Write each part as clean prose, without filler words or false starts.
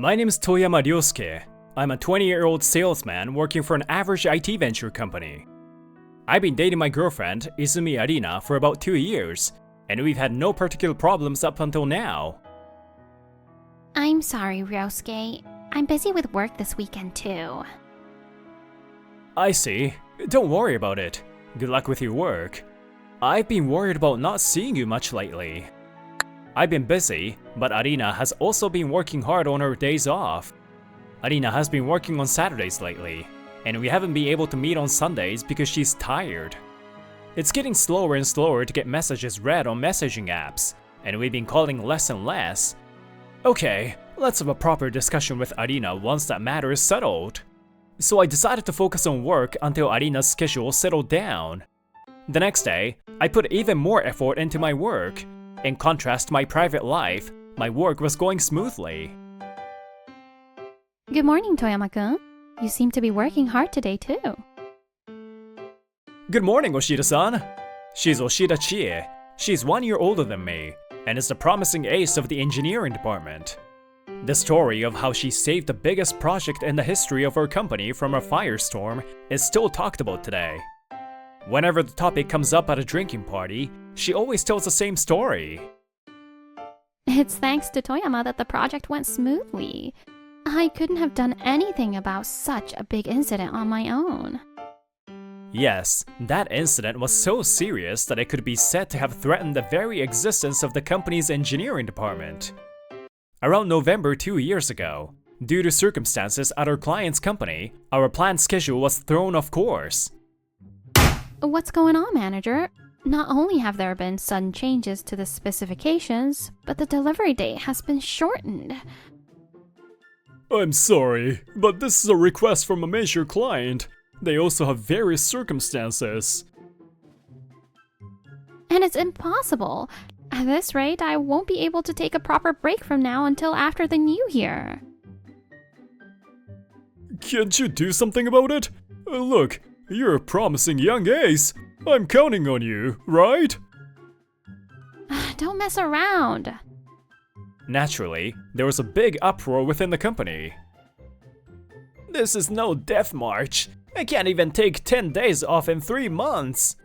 My name is Toyama Ryosuke. I'm a 20-year-old salesman working for an average IT venture company. I've been dating my girlfriend, Izumi Arina, for about 2 years, and we've had no particular problems up until now. I'm sorry, Ryosuke. I'm busy with work this weekend too. I see. Don't worry about it. Good luck with your work. I've been worried about not seeing you much lately. I've been busy, but Arina has also been working hard on her days off. Arina has been working on Saturdays lately, and we haven't been able to meet on Sundays because she's tired. It's getting slower and slower to get messages read on messaging apps, and we've been calling less and less. Okay, let's have a proper discussion with Arina once that matter is settled. So I decided to focus on work until Arina's schedule settled down. The next day, I put even more effort into my work. In contrast to my private life, my work was going smoothly. Good morning, Toyama-kun. You seem to be working hard today too. Good morning, Oshida-san. She's Oshida Chie. She's 1 year older than me, and is the promising ace of the engineering department. The story of how she saved the biggest project in the history of her company from a firestorm is still talked about today. Whenever the topic comes up at a drinking party, she always tells the same story. It's thanks to Toyama that the project went smoothly. I couldn't have done anything about such a big incident on my own. Yes, that incident was so serious that it could be said to have threatened the very existence of the company's engineering department. Around November 2 years ago, due to circumstances at our client's company, our planned schedule was thrown off course. What's going on, manager? Not only have there been sudden changes to the specifications, but the delivery date has been shortened. I'm sorry, but this is a request from a major client. They also have various circumstances. And it's impossible. At this rate, I won't be able to take a proper break from now until after the new year. Can't you do something about it? Look, you're a promising young ace. I'm counting on you, right? Don't mess around. Naturally, there was a big uproar within the company. This is no death march. I can't even take 10 days off in 3 months.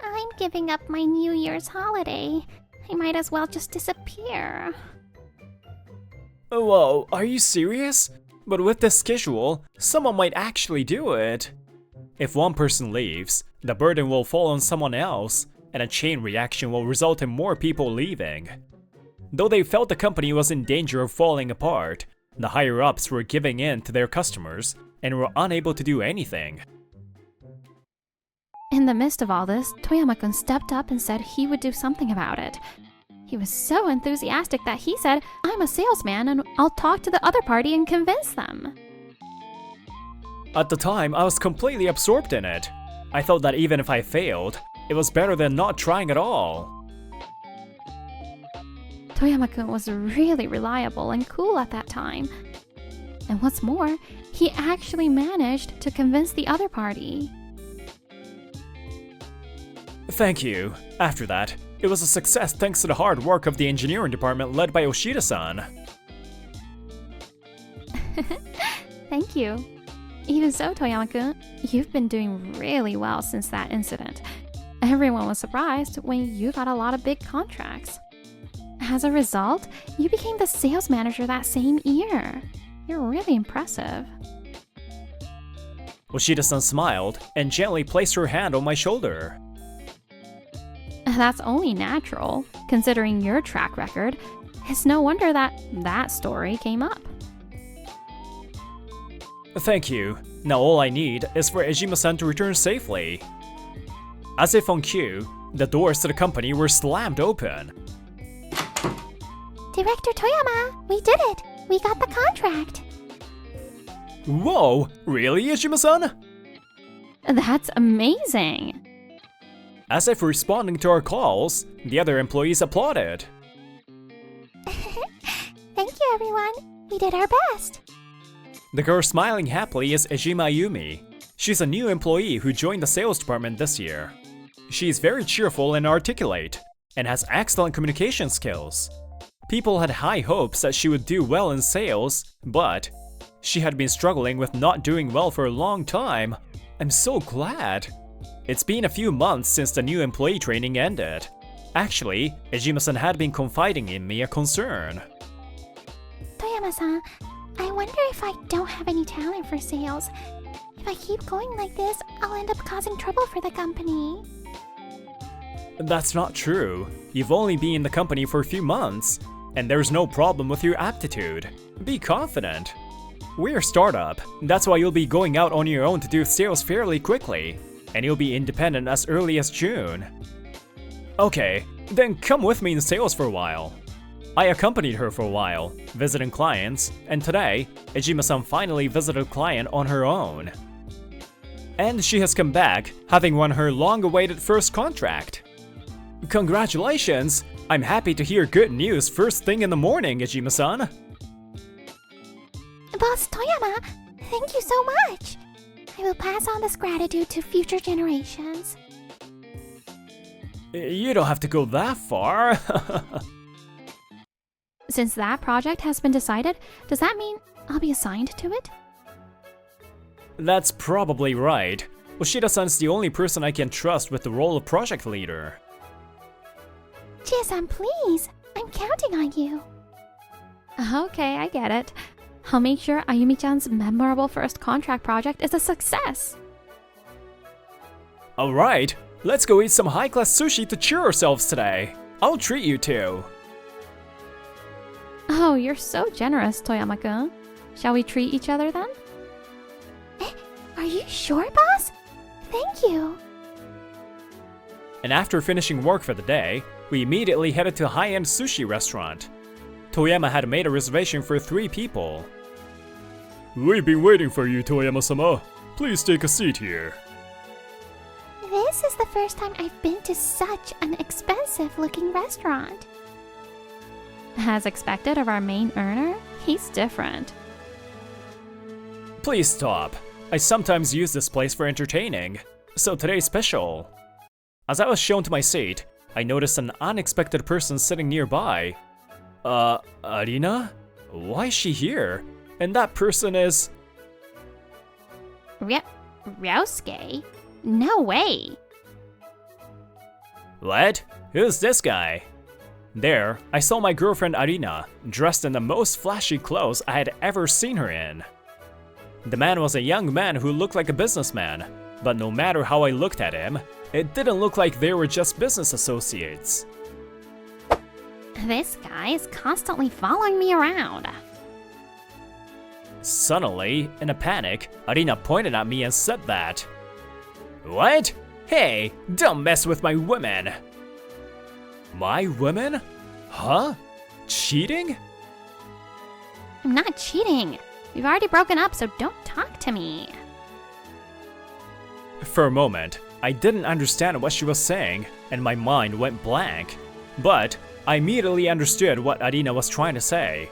I'm giving up my New Year's holiday. I might as well just disappear. Whoa, are you serious? But with this schedule, someone might actually do it. If one person leaves, the burden will fall on someone else, and a chain reaction will result in more people leaving. Though they felt the company was in danger of falling apart, the higher-ups were giving in to their customers and were unable to do anything. In the midst of all this, Toyama-kun stepped up and said he would do something about it. He was so enthusiastic that he said, "I'm a salesman and I'll talk to the other party and convince them." At the time, I was completely absorbed in it. I thought that even if I failed, it was better than not trying at all. Toyama-kun was really reliable and cool at that time. And what's more, he actually managed to convince the other party. Thank you. After that, it was a success thanks to the hard work of the engineering department led by Oshida-san. Thank you. Even so, Toyama-kun, you've been doing really well since that incident. Everyone was surprised when you got a lot of big contracts. As a result, you became the sales manager that same year. You're really impressive. Oshida-san smiled and gently placed her hand on my shoulder. That's only natural, considering your track record. It's no wonder that story came up. Thank you. Now all I need is for Ejima-san to return safely. As if on cue, the doors to the company were slammed open. Director Toyama, we did it! We got the contract! Whoa, really, Ejima-san? That's amazing! As if responding to our calls, the other employees applauded. Thank you, everyone. We did our best. The girl smiling happily is Ejima Yumi. She's a new employee who joined the sales department this year. She is very cheerful and articulate, and has excellent communication skills. People had high hopes that she would do well in sales, but she had been struggling with not doing well for a long time. I'm so glad. It's been a few months since the new employee training ended. Actually, Ejima-san had been confiding in me a concern. Toyama-san, I wonder if I don't have any talent for sales. If I keep going like this, I'll end up causing trouble for the company. That's not true. You've only been in the company for a few months, and there's no problem with your aptitude. Be confident. We're a startup, that's why you'll be going out on your own to do sales fairly quickly, and you'll be independent as early as June. Okay, then come with me in sales for a while. I accompanied her for a while, visiting clients, and today, Ejima-san finally visited a client on her own. And she has come back, having won her long-awaited first contract. Congratulations! I'm happy to hear good news first thing in the morning, Ejima-san. Boss Toyama, thank you so much. I will pass on this gratitude to future generations. You don't have to go that far. Since that project has been decided, does that mean I'll be assigned to it? That's probably right. Ushida-san's the only person I can trust with the role of project leader. Chie-san, please. I'm counting on you. Okay, I get it. I'll make sure Ayumi-chan's memorable first contract project is a success. Alright, let's go eat some high-class sushi to cheer ourselves today. I'll treat you too. Oh, you're so generous, Toyama-kun. Shall we treat each other then? Are you sure, boss? Thank you. And after finishing work for the day, we immediately headed to a high-end sushi restaurant. Toyama had made a reservation for 3 people. We've been waiting for you, Toyama-sama. Please take a seat here. This is the first time I've been to such an expensive-looking restaurant. As expected of our main earner, he's different. Please stop. I sometimes use this place for entertaining, so today's special. As I was shown to my seat, I noticed an unexpected person sitting nearby. Arina? Why is she here? And that person is... Ryosuke? No way! What? Who's this guy? There, I saw my girlfriend Arina, dressed in the most flashy clothes I had ever seen her in. The man was a young man who looked like a businessman, but no matter how I looked at him, it didn't look like they were just business associates. This guy is constantly following me around. Suddenly, in a panic, Arina pointed at me and said that. What? Hey, don't mess with my women! My women? Huh? Cheating? I'm not cheating. We've already broken up, so don't talk to me. For a moment, I didn't understand what she was saying, and my mind went blank. But I immediately understood what Arina was trying to say.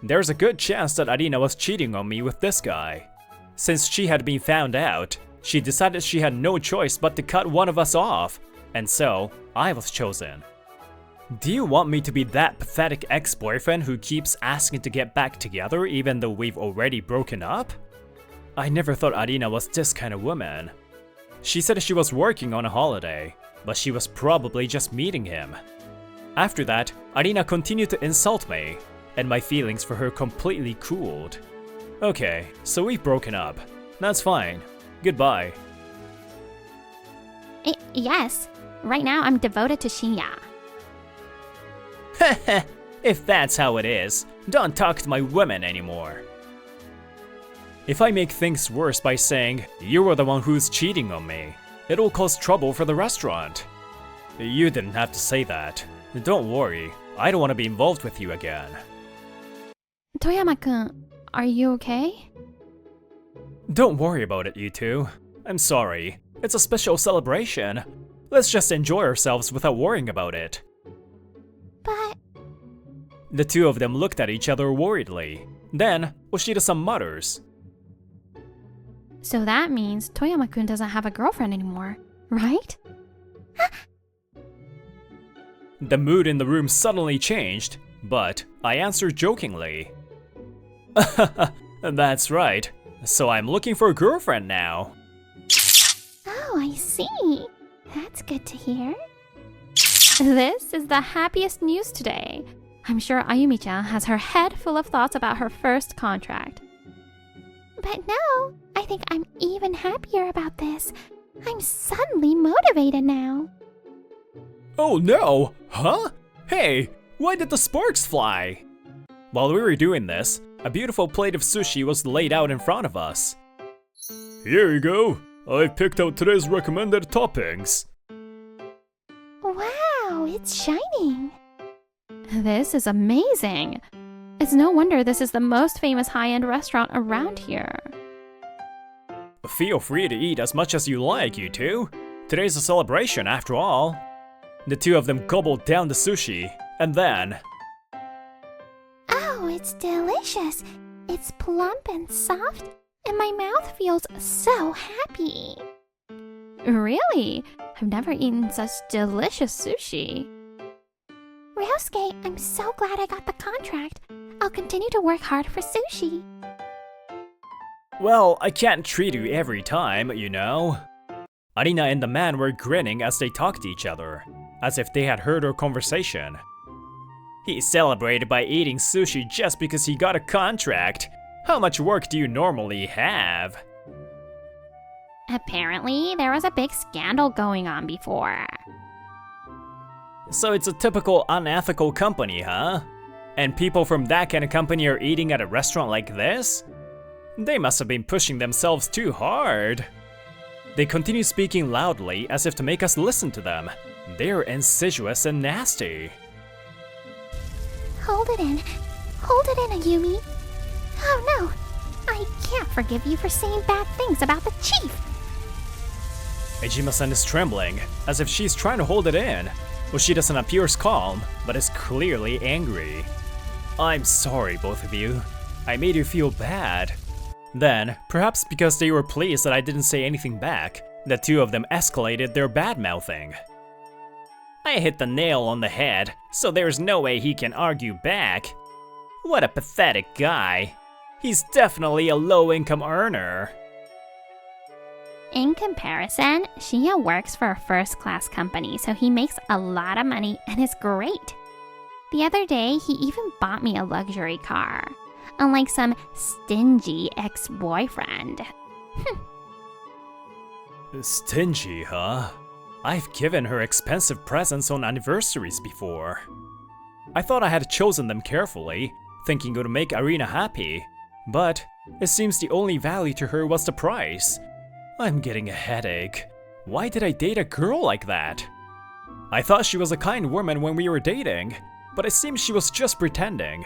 There's a good chance that Arina was cheating on me with this guy. Since she had been found out, she decided she had no choice but to cut one of us off, and so I was chosen. Do you want me to be that pathetic ex-boyfriend who keeps asking to get back together even though we've already broken up? I never thought Arina was this kind of woman. She said she was working on a holiday, but she was probably just meeting him. After that, Arina continued to insult me, and my feelings for her completely cooled. Okay, so we've broken up. That's fine. Goodbye. Yes. Right now I'm devoted to Shinya. If that's how it is, don't talk to my women anymore. If I make things worse by saying, you were the one who's cheating on me, it'll cause trouble for the restaurant. You didn't have to say that. Don't worry, I don't want to be involved with you again. Toyama-kun, are you okay? Don't worry about it, you two. I'm sorry. It's a special celebration. Let's just enjoy ourselves without worrying about it. But... The two of them looked at each other worriedly. Then, Ushida-san mutters. So that means Toyama-kun doesn't have a girlfriend anymore, right? The mood in the room suddenly changed. but I answered jokingly. That's right, so I'm looking for a girlfriend now. Oh, I see. That's good to hear. This is the happiest news today. I'm sure Ayumi-chan has her head full of thoughts about her first contract. But no, I think I'm even happier about this. I'm suddenly motivated now. Oh no! Huh? Hey, why did the sparks fly? While we were doing this, a beautiful plate of sushi was laid out in front of us. Here you go. I've picked out today's recommended toppings. Wow, it's shining. This is amazing. It's no wonder this is the most famous high-end restaurant around here. Feel free to eat as much as you like, you two. Today's a celebration after all. The two of them gobbled down the sushi, and then... Oh, it's delicious. It's plump and soft, and my mouth feels so happy. Really? I've never eaten such delicious sushi. Ryosuke, I'm so glad I got the contract. I'll continue to work hard for sushi. Well, I can't treat you every time, you know. Arina and the man were grinning as they talked to each other, as if they had heard our conversation. He celebrated by eating sushi just because he got a contract. How much work do you normally have? Apparently, there was a big scandal going on before. So it's a typical unethical company, huh? And people from that kind of company are eating at a restaurant like this? They must have been pushing themselves too hard. They continue speaking loudly as if to make us listen to them. They're insidious and nasty. Hold it in, Ayumi. Oh no, I can't forgive you for saying bad things about the chief. Ejima-san is trembling, as if she's trying to hold it in. Ushida-san appears calm, but is clearly angry. I'm sorry, both of you. I made you feel bad. Then, perhaps because they were pleased that I didn't say anything back, the two of them escalated their bad-mouthing. I hit the nail on the head, so there's no way he can argue back. What a pathetic guy. He's definitely a low-income earner. In comparison, Shinya works for a first-class company, so he makes a lot of money and is great. The other day, he even bought me a luxury car, unlike some stingy ex-boyfriend. Stingy, huh? I've given her expensive presents on anniversaries before. I thought I had chosen them carefully, thinking it would make Arina happy, but it seems the only value to her was the price. I'm getting a headache. Why did I date a girl like that? I thought she was a kind woman when we were dating, but it seems she was just pretending.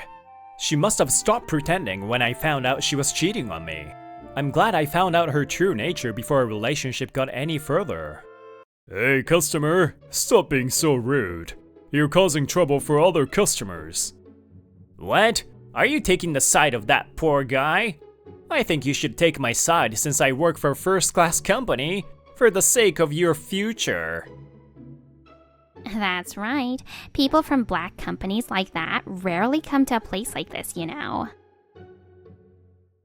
She must have stopped pretending when I found out she was cheating on me. I'm glad I found out her true nature before our relationship got any further. Hey customer, stop being so rude. You're causing trouble for other customers. What? Are you taking the side of that poor guy? I think you should take my side since I work for a first-class company, for the sake of your future. That's right. People from black companies like that rarely come to a place like this, you know.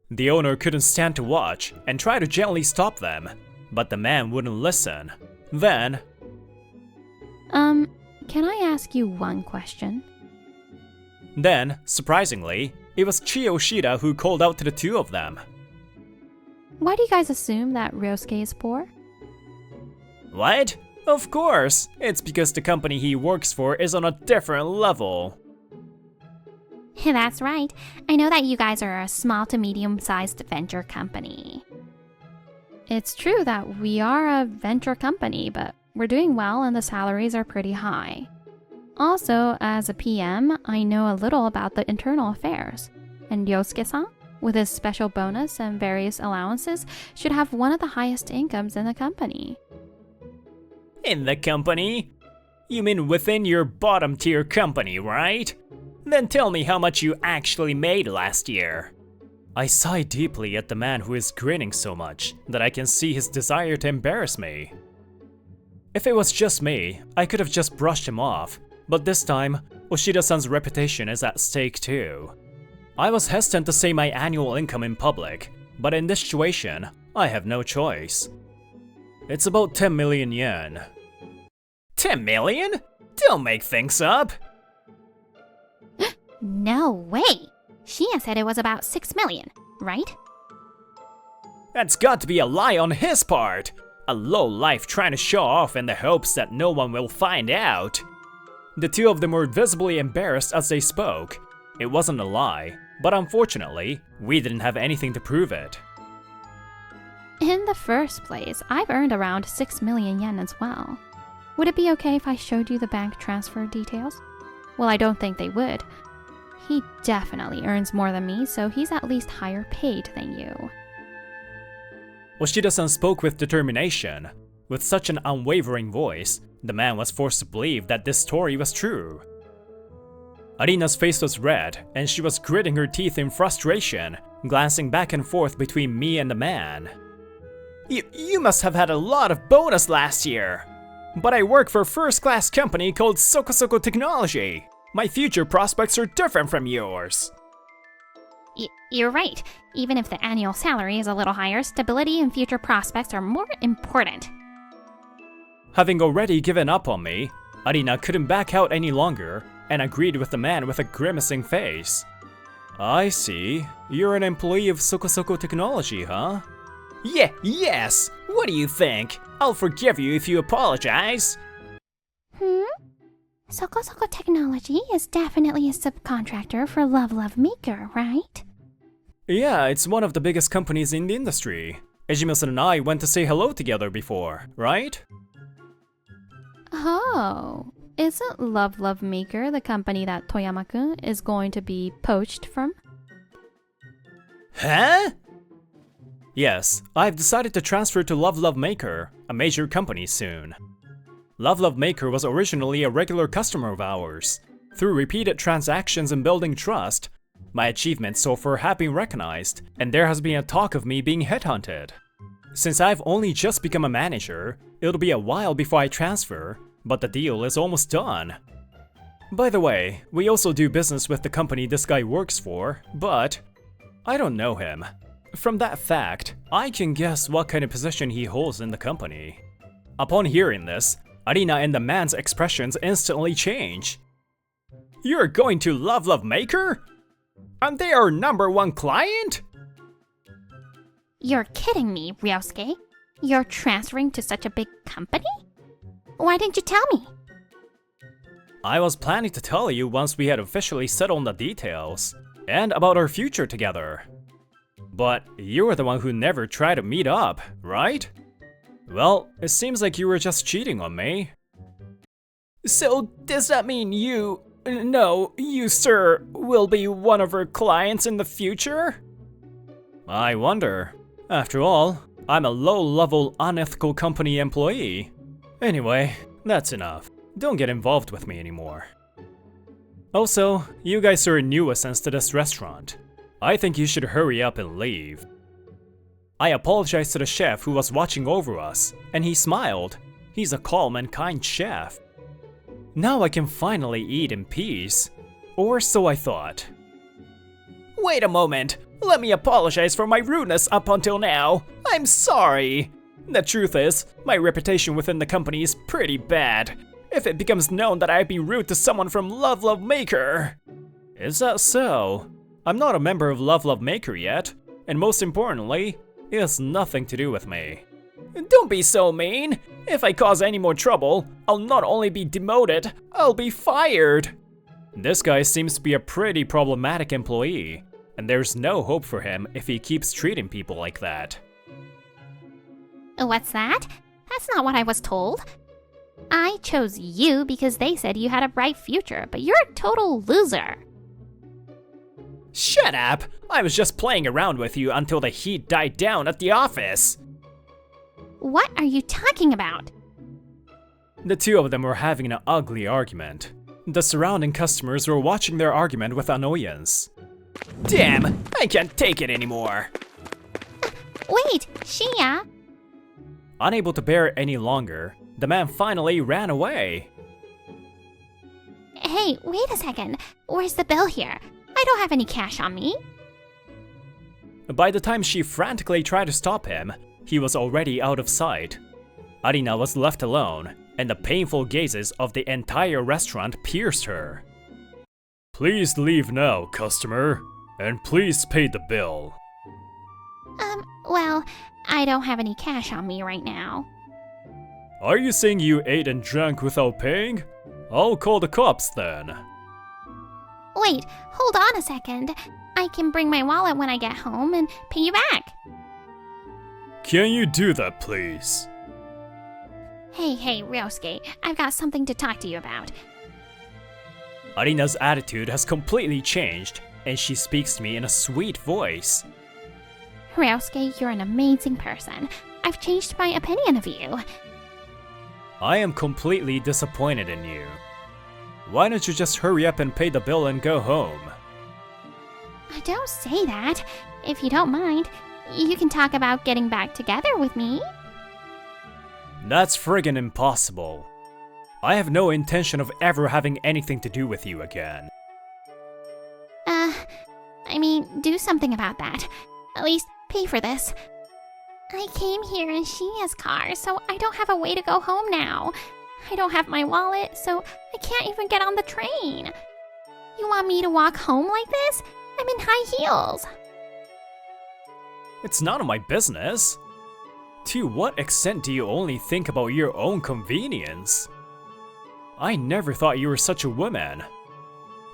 The owner couldn't stand to watch and tried to gently stop them, but the man wouldn't listen. Then... Can I ask you one question? Then, surprisingly, it was Chiyoshida who called out to the two of them. Why do you guys assume that Ryosuke is poor? What? Of course! It's because the company he works for is on a different level. That's right. I know that you guys are a small to medium-sized venture company. It's true that we are a venture company, but we're doing well and the salaries are pretty high. Also, as a PM, I know a little about the internal affairs. And Ryosuke-san, with his special bonus and various allowances, should have one of the highest incomes in the company. In the company? You mean within your bottom-tier company, right? Then tell me how much you actually made last year. I sigh deeply at the man who is grinning so much that I can see his desire to embarrass me. If it was just me, I could have just brushed him off, but this time, Oshida-san's reputation is at stake too. I was hesitant to say my annual income in public, but in this situation, I have no choice. It's about 10 million yen. 10 million? Don't make things up! No way! Shinya said it was about 6 million, right? That's got to be a lie on his part! A lowlife trying to show off in the hopes that no one will find out. The two of them were visibly embarrassed as they spoke. It wasn't a lie, but unfortunately, we didn't have anything to prove it. In the first place, I've earned around 6 million yen as well. Would it be okay if I showed you the bank transfer details? Well, I don't think they would. He definitely earns more than me, so he's at least higher paid than you. Oshida-san spoke with determination. With such an unwavering voice, the man was forced to believe that this story was true. Arina's face was red, and she was gritting her teeth in frustration, glancing back and forth between me and the man. You must have had a lot of bonus last year. But I work for a first-class company called Soko Technology. My future prospects are different from yours. You're right. Even if the annual salary is a little higher, stability and future prospects are more important. Having already given up on me, Arina couldn't back out any longer and agreed with the man with a grimacing face. I see. You're an employee of Soko Technology, huh? Yes! What do you think? I'll forgive you if you apologize. Soko Technology is definitely a subcontractor for Love Maker, right? Yeah, it's one of the biggest companies in the industry. Ejima-san and I went to say hello together before, right? Oh, isn't Love Maker the company that Toyama-kun is going to be poached from? Huh? Yes, I've decided to transfer to Love Maker, a major company soon. Love Maker was originally a regular customer of ours. Through repeated transactions and building trust, my achievements so far have been recognized, and there has been a talk of me being headhunted. Since I've only just become a manager, it'll be a while before I transfer, but the deal is almost done. By the way, we also do business with the company this guy works for, but I don't know him. From that fact, I can guess what kind of position he holds in the company. Upon hearing this, Arina and the man's expressions instantly change. You're going to Love Maker? And they are #1 client? You're kidding me, Ryosuke. You're transferring to such a big company? Why didn't you tell me? I was planning to tell you once we had officially settled the details, and about our future together. But you were the one who never tried to meet up, right? Well, it seems like you were just cheating on me. So does that mean you, sir, will be one of her clients in the future? I wonder. After all, I'm a low-level, unethical company employee. Anyway, that's enough. Don't get involved with me anymore. Also, you guys are a nuisance to this restaurant. I think you should hurry up and leave. I apologized to the chef who was watching over us, and he smiled. He's a calm and kind chef. Now I can finally eat in peace. Or so I thought. Wait a moment. Let me apologize for my rudeness up until now. I'm sorry. The truth is, my reputation within the company is pretty bad. If it becomes known that I'd be rude to someone from Love Maker. Is that so? I'm not a member of Love Maker yet, and most importantly, it has nothing to do with me. Don't be so mean. If I cause any more trouble, I'll not only be demoted, I'll be fired. This guy seems to be a pretty problematic employee, and there's no hope for him if he keeps treating people like that. What's that? That's not what I was told. I chose you because they said you had a bright future, but you're a total loser. Shut up! I was just playing around with you until the heat died down at the office. What are you talking about? The two of them were having an ugly argument. The surrounding customers were watching their argument with annoyance. Damn, I can't take it anymore. Wait, Shinya! Unable to bear it any longer, the man finally ran away. Hey, wait a second. Where's the bill here? I don't have any cash on me. By the time she frantically tried to stop him, he was already out of sight. Arina was left alone, and the painful gazes of the entire restaurant pierced her. Please leave now, customer, and please pay the bill. Well, I don't have any cash on me right now. Are you saying you ate and drank without paying? I'll call the cops then. Wait, hold on a second. I can bring my wallet when I get home and pay you back. Can you do that, please? Hey, Ryosuke, I've got something to talk to you about. Arina's attitude has completely changed, and she speaks to me in a sweet voice. Ryosuke, you're an amazing person. I've changed my opinion of you. I am completely disappointed in you. Why don't you just hurry up and pay the bill and go home? Don't say that. If you don't mind, you can talk about getting back together with me. That's friggin' impossible. I have no intention of ever having anything to do with you again. Do something about that. At least pay for this. I came here in Shinya's car, so I don't have a way to go home now. I don't have my wallet, so I can't even get on the train. You want me to walk home like this? I'm in high heels. It's none of my business. To what extent do you only think about your own convenience? I never thought you were such a woman.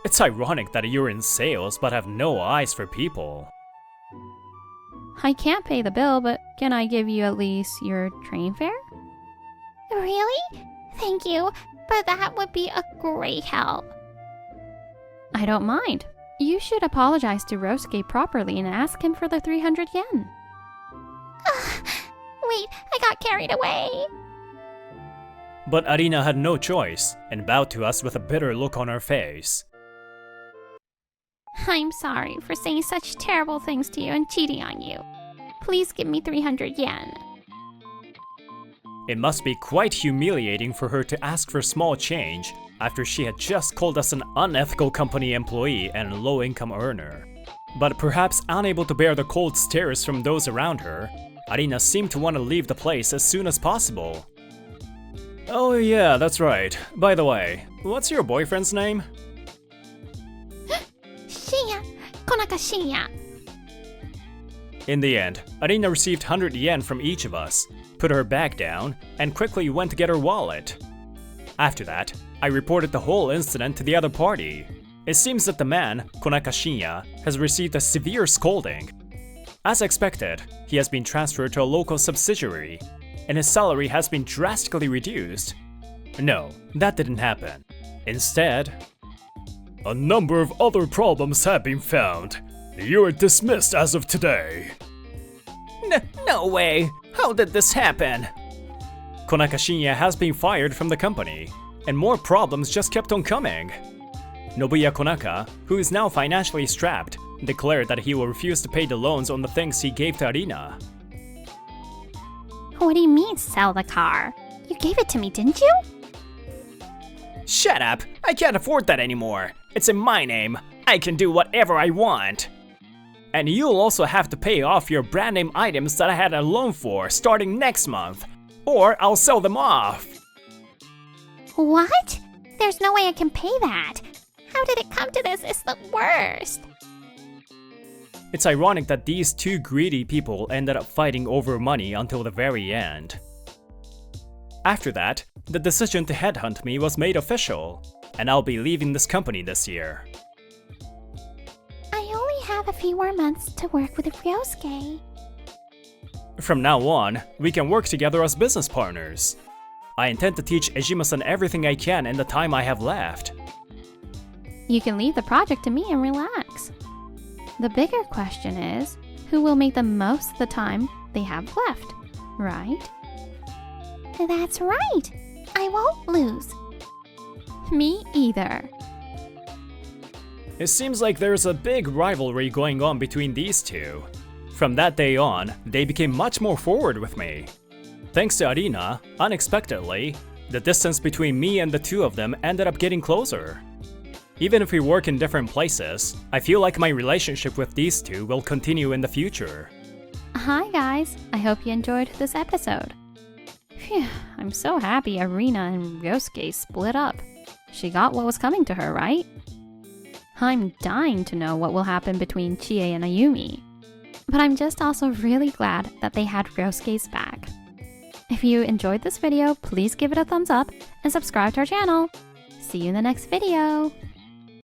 It's ironic that you're in sales but have no eyes for people. I can't pay the bill, but can I give you at least your train fare? Really? Thank you, but that would be a great help. I don't mind. You should apologize to Ryosuke properly and ask him for the 300 yen. Wait, I got carried away. But Arina had no choice and bowed to us with a bitter look on her face. I'm sorry for saying such terrible things to you and cheating on you. Please give me 300 yen. It must be quite humiliating for her to ask for small change after she had just called us an unethical company employee and low-income earner. But perhaps unable to bear the cold stares from those around her, Arina seemed to want to leave the place as soon as possible. Oh yeah, that's right. By the way, what's your boyfriend's name? Shinya! Konaka Shinya! In the end, Arina received 100 yen from each of us, put her bag down, and quickly went to get her wallet. After that, I reported the whole incident to the other party. It seems that the man, Konaka Shinya, has received a severe scolding. As expected, he has been transferred to a local subsidiary, and his salary has been drastically reduced. No, that didn't happen. Instead, a number of other problems have been found. You are dismissed as of today. No way! How did this happen? Konaka Shinya has been fired from the company, and more problems just kept on coming. Nobuya Konaka, who is now financially strapped, declared that he will refuse to pay the loans on the things he gave to Arina. What do you mean, sell the car? You gave it to me, didn't you? Shut up! I can't afford that anymore. It's in my name. I can do whatever I want. And you'll also have to pay off your brand name items that I had a loan for starting next month, or I'll sell them off. What? There's no way I can pay that. How did it come to this? It's the worst. It's ironic that these two greedy people ended up fighting over money until the very end. After that, the decision to headhunt me was made official, and I'll be leaving this company this year. I only have a few more months to work with Ryosuke. From now on, we can work together as business partners. I intend to teach Ejima-san everything I can in the time I have left. You can leave the project to me and relax. The bigger question is, who will make the most of the time they have left, right? That's right! I won't lose. Me either. It seems like there's a big rivalry going on between these two. From that day on, they became much more forward with me. Thanks to Arina, unexpectedly, the distance between me and the two of them ended up getting closer. Even if we work in different places, I feel like my relationship with these two will continue in the future. Hi guys, I hope you enjoyed this episode. Phew, I'm so happy Arina and Ryosuke split up. She got what was coming to her, right? I'm dying to know what will happen between Chie and Ayumi. But I'm just also really glad that they had Ryosuke's back. If you enjoyed this video, please give it a thumbs up and subscribe to our channel. See you in the next video!